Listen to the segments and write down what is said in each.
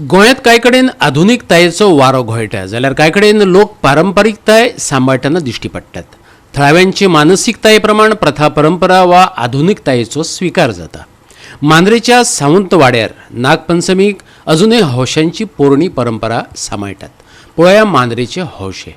गोंयांत कांय कडेन आधुनिकतायेचो वारो घोळटा जाल्यार कांय कडेन लोक पारंपारीकताय सांबाळटना दिश्टी पडटात। थळाव्यांची मानसिकताये प्रमाण प्रथा परंपरा वा आधुनिकतायेचो स्वीकार जाता। मांद्रेच्या सावंतवाड्यार नाग पंचमीक अजूनय हौशांची पोरणी परंपरा सांबाळटात। पळया मांद्रेचे हौशे।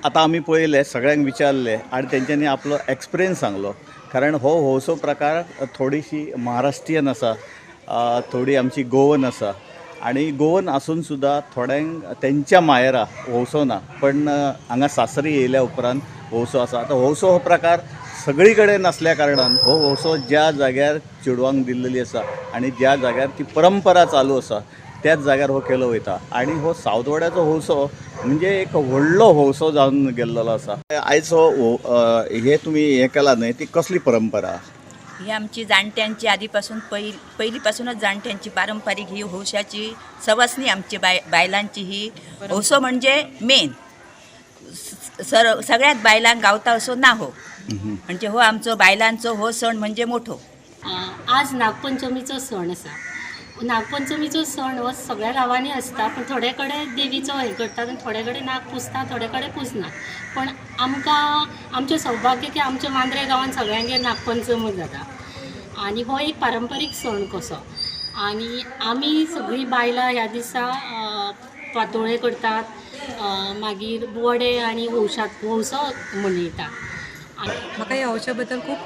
आता आम्ही पळयले, सगळ्यांक विचारले आणि तेंच्यांनी आपलो एक्सपिरियन्स सांगलो। कारण हो हौसो प्रकार थोडीशी महाराष्ट्रीयन आसा, थोडी आमची गोवन आसा आणि गोवन आसून सुद्धा थोड्यांक तेंच्या मायरा हौसो ना, पण हांगा सासरी येयल्या उपरांत हौसो आसा। आता हौसो हो प्रकार सगळी कडेन नासल्या कारणान हो हौसो ज्या जाग्यार चेडवांक दिल्लेली आसा आणि ज्या जाग्यार ती परंपरा चालू आसा त्याच जाग्यार हो केलो वयता। आणि हो सावंतवाड्याचो हौसो म्हणजे एक व्हडलो हौसो जावन गेल्लो आसा। आयज हो हे तुमी हे केला न्हय, ती कसली परंपरा? ही आमची जाणट्यांची आधीपासून पहिलीपासूनच जाणट्यांची पारंपरिक ही हौशाची सवासनी आमची बायलांची ही हौसो म्हणजे मेन सगळ्यात बायलांक गावता असो ना हो, म्हणजे हो आमचो बायलांचो हो सण म्हणजे मोठो। आज नागपंचमीचो सण आसा। नागपंचमीचो सण हो सगळ्या गांवांनी आसता, पण थोडे कडेन देवीचो हे करतात आनी थोडे कडेन नाग पुजता, थोडे कडेन पुजनात। पण आमकां आमचें सौभाग्य की आमच्या मांद्रे गांवांत सगळ्यांगेर नागपंचमी जाता आनी हो एक पारंपारीक सण कसो। आनी आमी सगळीं बायलां ह्या दिसा पातोळे करतात, मागीर वडे आनी हौसो मनयतात। म्हाका ह्या हौशा बद्दल खूब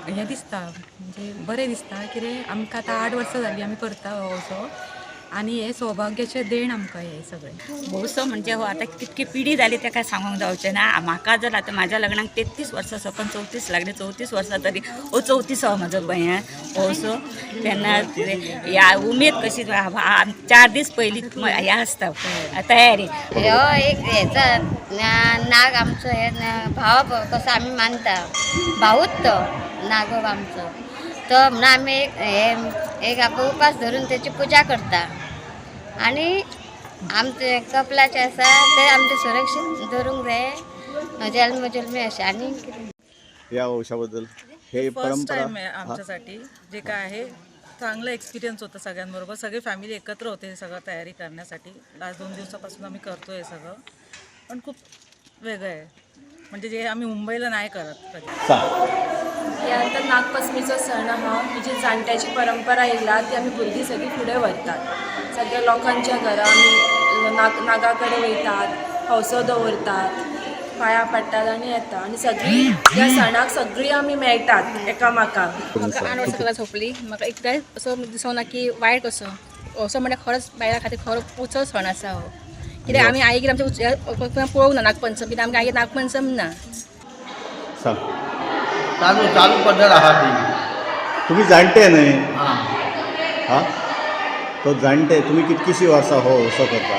हें दिसता, म्हणजे बरें दिसता, कितें आमकां आतां 8 वर्सां जालीं आमी करता हो हौसो आनी हे सौभाग्याचें देण आमकां हे सगळें हौसो म्हणजे हो आतां कितकी पिढी जाली तेका सांगूंक जावचें ना। म्हाका जर आतां म्हाज्या लग्नाक 33 वर्सां सोंपन 34 लागले, 34 वर्सां तरी हो 34 म्हाजो भयण हौसो। तेन्ना ह्या उमेद कशी 4 दीस पयलीं हें आसता तयारी। हो एक हेचा नाग आमचो हे भाव कसो आमी मानता, भाऊच तो नागो आमचो तो म्हणून आमी एक आपण उपास धरून त्याची पूजा करता आणि आमचे कपलाचे आसा ते आमचे सुरक्षीत धरूंक जाय, जल्मी अशें। आणि या हौशाबद्दल हे फर्स्ट परंपरा टाइम आहे आमच्यासाठी, जे काय आहे चांगलं एक्सपिरियन्स होतं सगळ्यांबरोबर। सगळी फॅमिली एकत्र होते हे सगळं तयारी करण्यासाठी। लास्ट 2 दिवसापासून आम्ही करतोय सगळं, पण खूप वेगळं आहे, म्हणजे जे आम्ही मुंबईला नाही करत कधी। यानंतर नागपंचमीचो सण आहा, जी जाणट्याची परंपरा येयला ती आमी भुरगीं सगळीं फुडें व्हरतात। सगळ्या लोकांच्या घरा आमी नागा कडेन वयतात, हौसो दवरतात, पांयां पडटात आनी येता आनी सगळीं ह्या सणाक सगळीं आमी मेळटात एकामेकाक। म्हाका 8 वर्सां सोंपली, म्हाका एकदांय असो दिसोना की वायट कसो हौसो म्हणजे खरोच बायलां खातीर खरो उत्सव सण आसा हो। कित्याक आमी आईगेर आमच्या पळोवंक ना नागपंचमी, कित्याक आमच्या आईगेर नागपंचमी ना। चालू पद्धत आहा ती। तुम्ही जाणटे न्हय? हां, तो जाणटे तुम्ही कितकीशी वर्सां हो हौसो करता?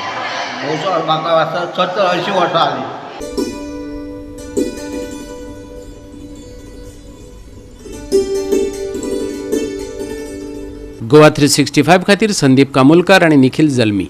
हौसो म्हाका 70-80 वर्सां जालीं। GOA365 खातीर संदीप कामोलकार आनी निखिल जल्मी।